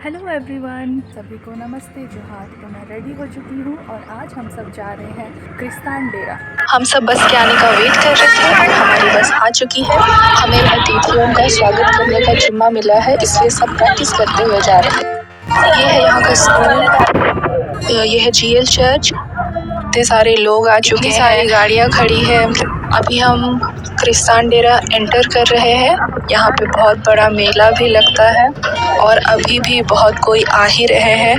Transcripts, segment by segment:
Hello everyone, सभी को नमस्ते जोहार। तो मैं रेडी हो चुकी हूँ और आज हम सब जा रहे हैं क्रिस्तान डेरा। हम सब बस के आने का वेट कर रहे थे और हमारी बस आ चुकी है। हमें अतिथियों का स्वागत करने का जिम्मा मिला है, इसलिए सब प्रैक्टिस करते हुए जा रहे हैं। ये है यहाँ का स्कूल, ये है जीएल चर्च। इतने सारे लोग आ चुके हैं, सारी गाड़ियाँ खड़ी है। अभी हम क्रिस्तान डेरा एंटर कर रहे हैं। यहाँ पे बहुत बड़ा मेला भी लगता है और अभी भी बहुत कोई आ ही रहे हैं।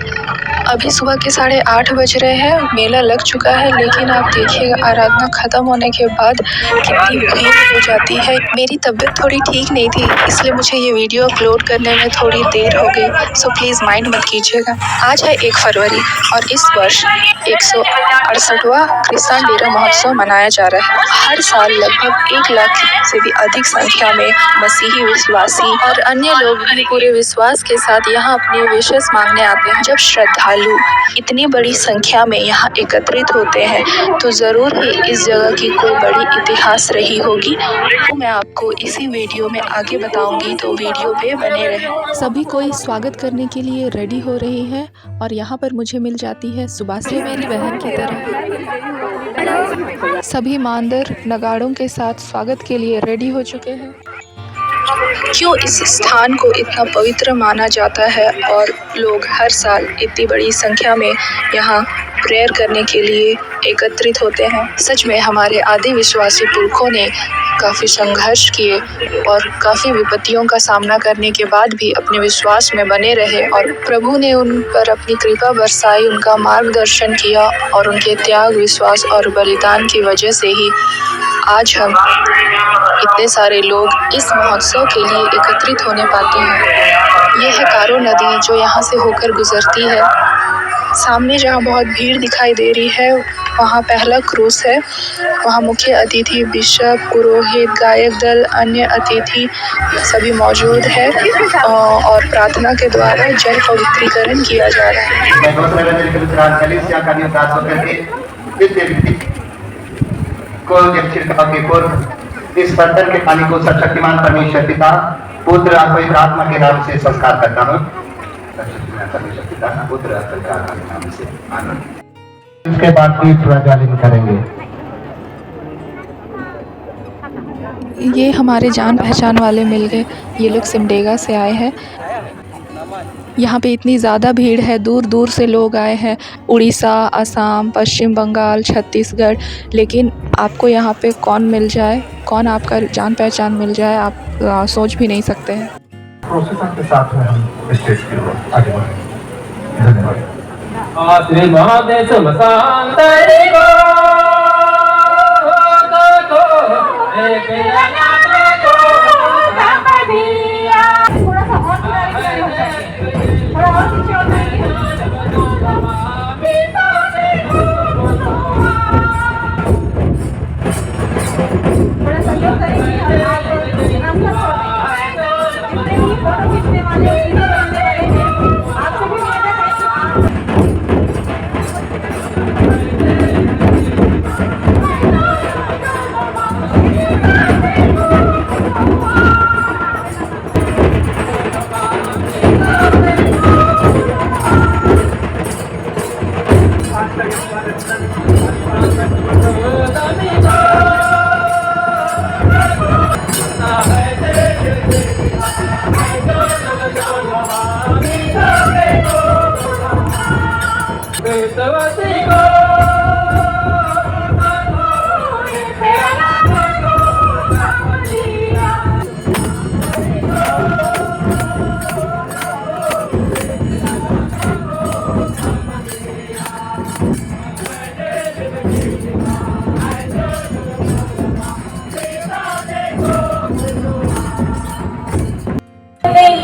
अभी सुबह के 8:30 बज रहे हैं, मेला लग चुका है, लेकिन आप देखिएगा आराधना खत्म होने के बाद कितनी भीड़ हो जाती है। मेरी तबीयत थोड़ी ठीक नहीं थी, इसलिए मुझे ये वीडियो अपलोड करने में थोड़ी देर हो गई, सो प्लीज़ माइंड मत कीजिएगा। आज है 1 फरवरी और इस वर्ष 168वां क्रिस्तान डेरा महोत्सव मनाया जा रहा है। हर साल लगभग 1 लाख से भी अधिक संख्या में मसीही विश्वासी और अन्य लोग भी पूरे विश्वास के साथ यहाँ अपनी विशेष मांगने आते हैं। जब श्रद्धालु इतनी बड़ी संख्या में यहाँ एकत्रित होते हैं तो जरूर ही इस जगह की कोई बड़ी इतिहास रही होगी। तो मैं आपको इसी वीडियो में आगे बताऊंगी, तो वीडियो पे बने रहें। सभी कोई स्वागत करने के लिए रेडी हो रही है और यहाँ पर मुझे मिल जाती है सुबासी मेरी बहन की तरह। सभी मांदर नगाड़ों के साथ स्वागत के लिए रेडी हो चुके हैं। क्यों इस स्थान को इतना पवित्र माना जाता है और लोग हर साल इतनी बड़ी संख्या में यहाँ प्रेयर करने के लिए एकत्रित होते हैं। सच में हमारे आदि विश्वासी पुरखों ने काफ़ी संघर्ष किए और काफ़ी विपत्तियों का सामना करने के बाद भी अपने विश्वास में बने रहे और प्रभु ने उन पर अपनी कृपा बरसाई, उनका मार्गदर्शन किया और उनके त्याग, विश्वास और बलिदान की वजह से ही आज हम इतने सारे लोग इस महोत्सव के लिए एकत्रित होने पाते हैं। यह है कारो नदी जो यहाँ से होकर गुजरती है। सामने जहाँ बहुत भीड़ दिखाई दे रही है वहाँ पहला क्रूस है। वहाँ मुख्य अतिथि, बिशप, पुरोहित, गायक दल, अन्य अतिथि सभी मौजूद है और प्रार्थना के द्वारा जल पवित्रीकरण किया जा रहा है। इस बर्तन के पानी को सर्वशक्तिमान परमेश्वर पिता, पुत्र और पवित्र आत्मा के नाम से संस्कार करता हूँ। परमेश्वर पिता, पुत्र और पवित्र आत्मा के नाम से आमीन। इसके बाद भी प्रज्वलित करेंगे। ये हमारे जान पहचान वाले मिल गए। ये लोग सिमडेगा से आए हैं। यहाँ पे इतनी ज़्यादा भीड़ है, दूर दूर से लोग आए हैं, उड़ीसा, असम, पश्चिम बंगाल, छत्तीसगढ़। लेकिन आपको यहाँ पे कौन मिल जाए, कौन आपका जान पहचान मिल जाए, आप सोच भी नहीं सकते हैं। प्रोसेसर के साथ में हम स्टेज की ओर आगे बढ़ें। धन्यवाद।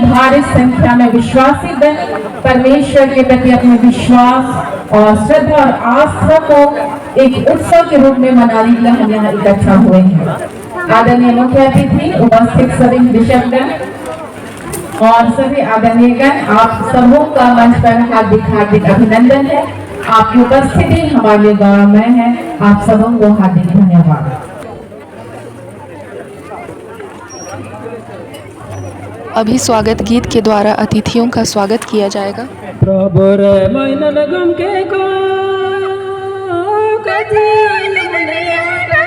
भारी संख्या में विश्वासी दल परमेश्वर के प्रति अपने विश्वास और श्रद्धा और आस्था को एक उत्सव के रूप में मनाने के लिए हम यहाँ इकट्ठा हुए हैं। आदरणीय मुख्य अतिथि, उपस्थित सभी बिशपगण और सभी आदरणीयगण, आप सबों का मंच पर हार्दिक हार्दिक अभिनंदन है। आपकी उपस्थिति हमारे गांव में है। आप सबों को हार्दिक धन्यवाद। अभी स्वागत गीत के द्वारा अतिथियों का स्वागत किया जाएगा। प्रभु रे मैनन गम के को कजियन मुनिया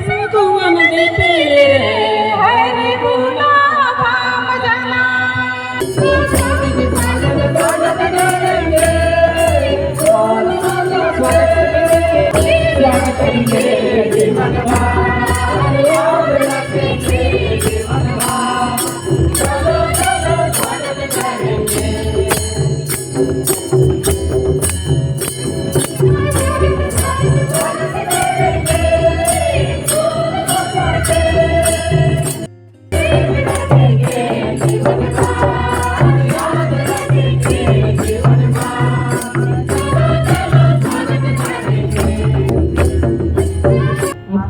सुकुवन देते हरि बोला भाम जना स्वागत करेंगे मनवा याद रखेंगे मनवा चलो चलो स्वागत करेंगे।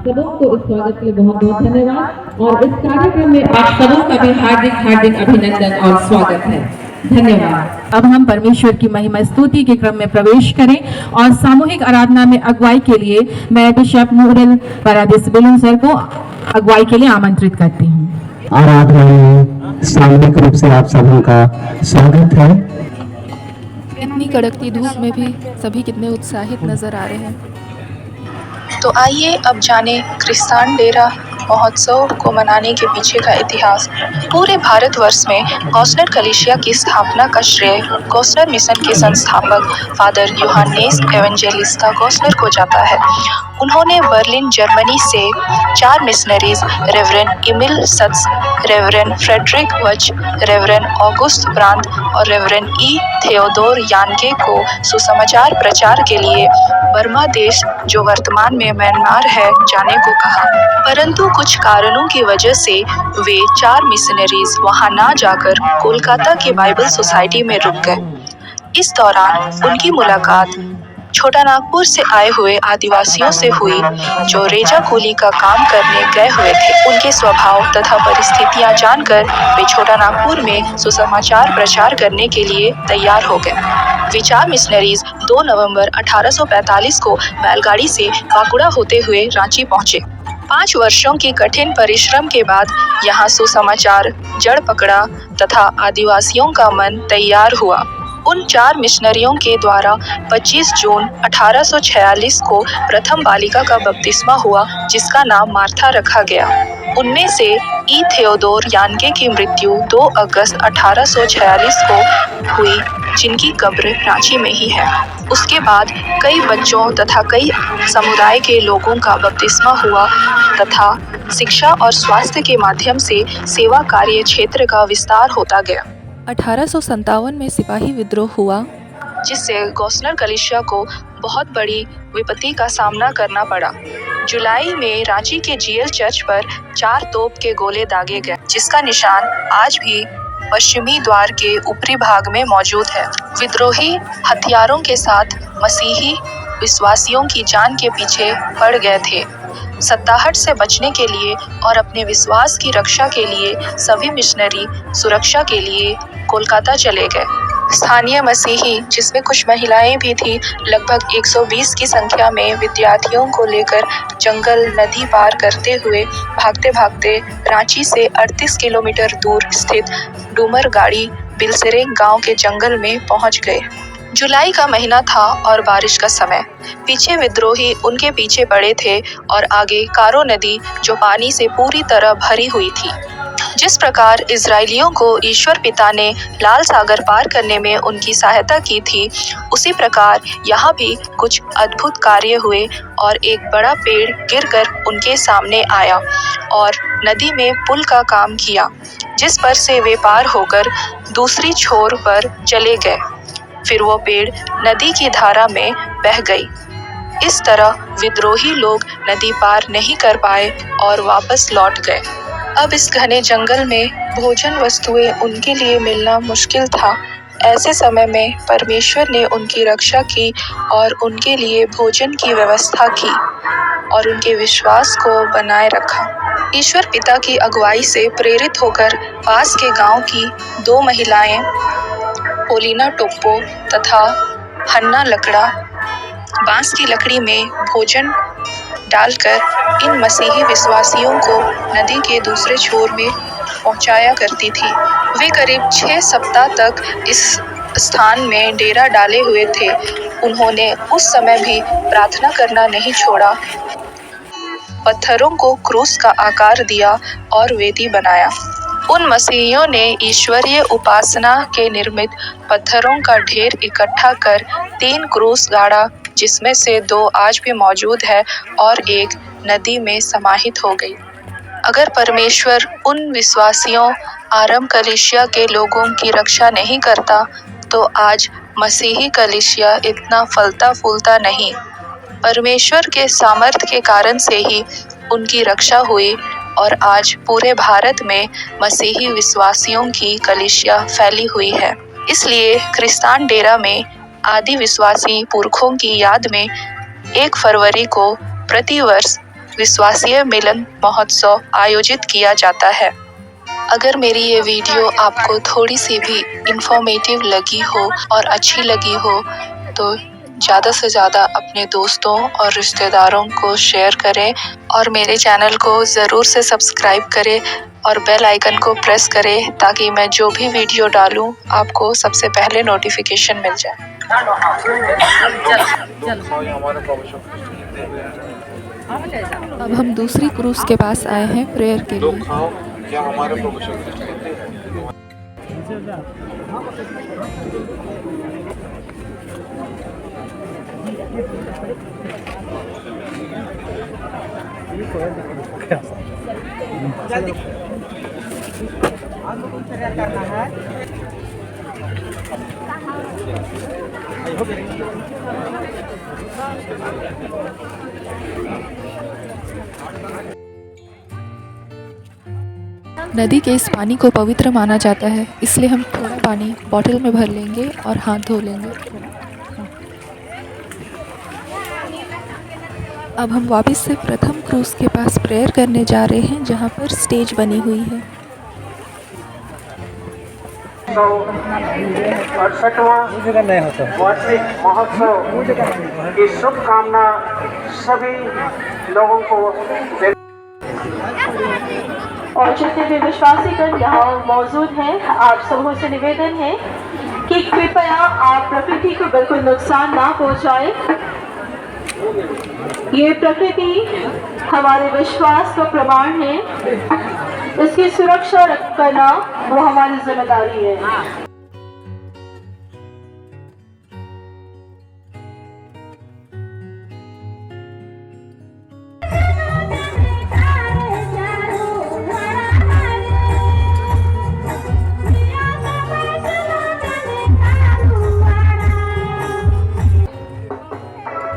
सबों को इस स्वागत के लिए बहुत बहुत धन्यवाद और इस कार्यक्रम में आप सबों का भी हार्दिक हार्दिक अभिनंदन और स्वागत है। धन्यवाद। अब हम परमेश्वर की महिमा स्तुति के क्रम में प्रवेश करें और सामूहिक आराधना में अगुवाई के लिए मैं बिशप नूरल परादिस बिलुन सर को अगुवाई के लिए आमंत्रित करती हूँ। आराधना में सामूहिक रूप से आप सबों का स्वागत है। इतनी कड़कती धूप में भी सभी कितने उत्साहित नजर आ रहे हैं। तो आइए अब जाने क्रिस्तान डेरा महोत्सव को मनाने के पीछे का इतिहास। पूरे भारतवर्ष में गॉसनर कलीसिया की स्थापना का श्रेय गॉसनर मिशन के संस्थापक फादर यूहानेस एवेंजेलिस्ता गॉसनर को जाता है। उन्होंने बर्लिन जर्मनी से 4 missionaries Reverend Emil Schatz, Reverend Frederick वच, रेवरेंड ऑगस्ट ब्रांड और रेवरेंड ई थियोदोर यानके को सुसमाचार प्रचार के लिए बर्मा देश, जो वर्तमान में म्यांमार है, जाने को कहा। परंतु कुछ कारणों की वजह से वे 4 मिशनरीज वहां ना जाकर कोलकाता के बाइबल सोसाइटी में रुक गए। इस दौरान उनकी मुलाकात छोटा नागपुर से आए हुए आदिवासियों से हुई, जो रेजा कूली का काम करने गए हुए थे। उनके स्वभाव तथा परिस्थितियां जानकर वे छोटा नागपुर में सुसमाचार प्रचार करने के लिए तैयार हो गए। वे 4 मिशनरीज 2 नवंबर 1845 को बैलगाड़ी से बाकुड़ा होते हुए रांची पहुंचे। 5 वर्षों की कठिन परिश्रम के बाद यहाँ सुसमाचार जड़ पकड़ा तथा आदिवासियों का मन तैयार हुआ। उन 4 मिशनरियों के द्वारा 25 जून 1846 को प्रथम बालिका का बपतिस्मा हुआ, जिसका नाम मार्था रखा गया। उनमें से ई थियोदोर यानके की मृत्यु 2 अगस्त 1846 को हुई, जिनकी कब्र रांची में ही है। उसके बाद कई बच्चों तथा कई समुदाय के लोगों का बपतिस्मा हुआ तथा शिक्षा और स्वास्थ्य के माध्यम से सेवा कार्य क्षेत्र का विस्तार होता गया। 1857 में सिपाही विद्रोह हुआ, जिससे गॉसनर कलीसिया को बहुत बड़ी विपत्ति का सामना करना पड़ा। जुलाई में रांची के जीएल चर्च पर 4 तोप के गोले दागे गए, जिसका निशान आज भी पश्चिमी द्वार के ऊपरी भाग में मौजूद है। विद्रोही हथियारों के साथ मसीही विश्वासियों की जान के पीछे पड़ गए थे। सत्ताहट से बचने के लिए और अपने विश्वास की रक्षा के लिए सभी मिशनरी सुरक्षा के लिए कोलकाता चले गए। स्थानीय मसीही, जिसमें कुछ महिलाएं भी थी, लगभग 120 की संख्या में विद्यार्थियों को लेकर जंगल नदी पार करते हुए भागते भागते रांची से 38 किलोमीटर दूर स्थित डूमरगाड़ी बिलसेरेंग गांव के जंगल में पहुंच गए। जुलाई का महीना था और बारिश का समय। पीछे विद्रोही उनके पीछे पड़े थे और आगे कारो नदी, जो पानी से पूरी तरह भरी हुई थी। जिस प्रकार इजरायलियों को ईश्वर पिता ने लाल सागर पार करने में उनकी सहायता की थी, उसी प्रकार यहाँ भी कुछ अद्भुत कार्य हुए और एक बड़ा पेड़ गिरकर उनके सामने आया और नदी में पुल का काम किया, जिस पर से वे पार होकर दूसरी छोर पर चले गए। फिर वो पेड़ नदी की धारा में बह गई। इस तरह विद्रोही लोग नदी पार नहीं कर पाए और वापस लौट गए। अब इस घने जंगल में भोजन वस्तुएं उनके लिए मिलना मुश्किल था। ऐसे समय में परमेश्वर ने उनकी रक्षा की और उनके लिए भोजन की व्यवस्था की और उनके विश्वास को बनाए रखा। ईश्वर पिता की अगुवाई से प्रेरित होकर पास के गांव की 2 महिलाएं, पोलिना टोप्पो तथा हन्ना लकड़ा, बांस की लकड़ी में भोजन डालकर इन मसीही विश्वासियों को नदी के दूसरे छोर में पहुंचाया करती थी। वे करीब 6 सप्ताह तक इस स्थान में डेरा डाले हुए थे। उन्होंने उस समय भी प्रार्थना करना नहीं छोड़ा। पत्थरों को क्रूस का आकार दिया और वेदी बनाया। उन मसीहियों ने ईश्वरीय उपासना के निर्मित पत्थरों का ढेर इकट्ठा कर 3 क्रूस गाड़ा, जिसमें से 2 आज भी मौजूद है और एक नदी में समाहित हो गई। अगर परमेश्वर उन विश्वासियों आरंभ कलीसिया के लोगों की रक्षा नहीं करता तो आज मसीही कलीसिया इतना फलता फूलता नहीं। परमेश्वर के सामर्थ्य के कारण से ही उनकी रक्षा हुई और आज पूरे भारत में मसीही विश्वासियों की कलीसिया फैली हुई है। इसलिए क्रिस्तान डेरा में आदि विश्वासी पुरखों की याद में 1 फरवरी को प्रतिवर्ष विश्वासीय मिलन महोत्सव आयोजित किया जाता है। अगर मेरी ये वीडियो आपको थोड़ी सी भी इंफॉर्मेटिव लगी हो और अच्छी लगी हो तो ज़्यादा से ज़्यादा अपने दोस्तों और रिश्तेदारों को शेयर करें और मेरे चैनल को ज़रूर से सब्सक्राइब करें और बेल आइकन को प्रेस करें ताकि मैं जो भी वीडियो डालूं आपको सबसे पहले नोटिफिकेशन मिल जाए। अब हम दूसरी क्रूस के पास आए हैं प्रेयर के लिए। नदी के इस पानी को पवित्र माना जाता है, इसलिए हम थोड़ा पानी बॉटल में भर लेंगे और हाथ धो लेंगे। अब हम वापस से प्रथम क्रूस के पास प्रेयर करने जा रहे हैं जहाँ पर स्टेज बनी हुई है। 68वां वार्षिक महोत्सव की शुभकामना सभी लोगों को और जितने भी विश्वासीगण यहाँ मौजूद हैं, आप सबों से निवेदन है कि कृपया आप प्रकृति को बिल्कुल नुकसान ना पहुँचाए। ये प्रकृति हमारे विश्वास का प्रमाण है, इसकी सुरक्षा करना वो हमारी जिम्मेदारी है।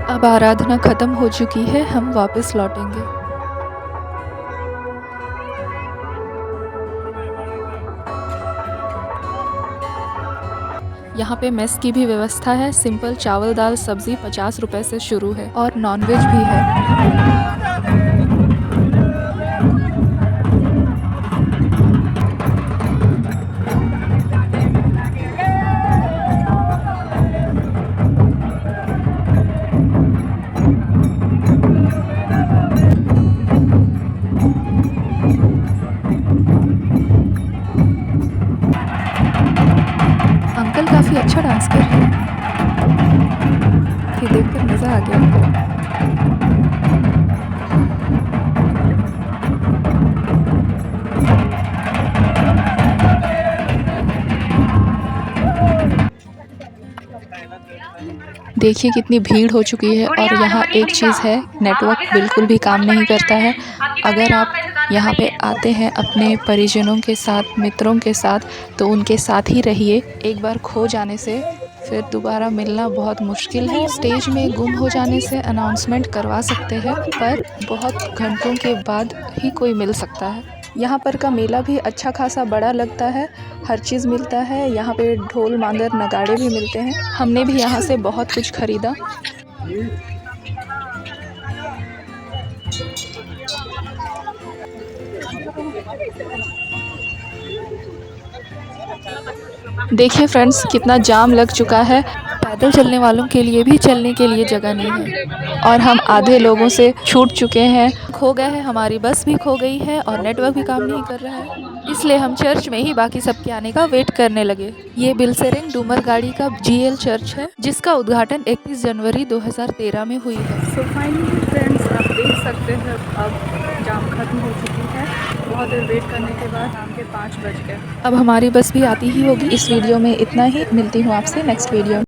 अब आराधना खत्म हो चुकी है, हम वापस लौटेंगे। यहाँ पे मेस की भी व्यवस्था है। सिंपल चावल दाल सब्जी 50 रुपए से शुरू है और नॉनवेज भी है। काफ़ी अच्छा डांस कर रहे हैं, ये देखकर मज़ा आ गया। देखिए कितनी भीड़ हो चुकी है और यहाँ एक चीज़ है, नेटवर्क बिल्कुल भी काम नहीं करता है। अगर आप यहाँ पे आते हैं अपने परिजनों के साथ, मित्रों के साथ, तो उनके साथ ही रहिए। एक बार खो जाने से फिर दोबारा मिलना बहुत मुश्किल है। स्टेज में गुम हो जाने से अनाउंसमेंट करवा सकते हैं, पर बहुत घंटों के बाद ही कोई मिल सकता है। यहाँ पर का मेला भी अच्छा खासा बड़ा लगता है, हर चीज़ मिलता है। यहाँ पे ढोल मांदर नगाड़े भी मिलते हैं। हमने भी यहाँ से बहुत कुछ खरीदा। देखिए फ्रेंड्स, कितना जाम लग चुका है। पैदल चलने वालों के लिए भी चलने के लिए जगह नहीं है और हम आधे लोगों से छूट चुके हैं। खो गए हैं, हमारी बस भी खो गई है और नेटवर्क भी काम नहीं कर रहा है, इसलिए हम चर्च में ही बाकी सबके आने का वेट करने लगे। ये बिल्सेरिंग डूमरगाड़ी का GL चर्च है जिसका उद्घाटन 31 जनवरी 2013 में हुई है। सो फाइनली फ्रेंड्स, आप देख सकते हैं अब जाम खत्म हो चुकी है। बहुत देर वेट करने के बाद शाम के 5 बज गए। अब हमारी बस भी आती ही होगी। इस वीडियो में इतना ही, मिलती हूँ आपसे नेक्स्ट वीडियो में।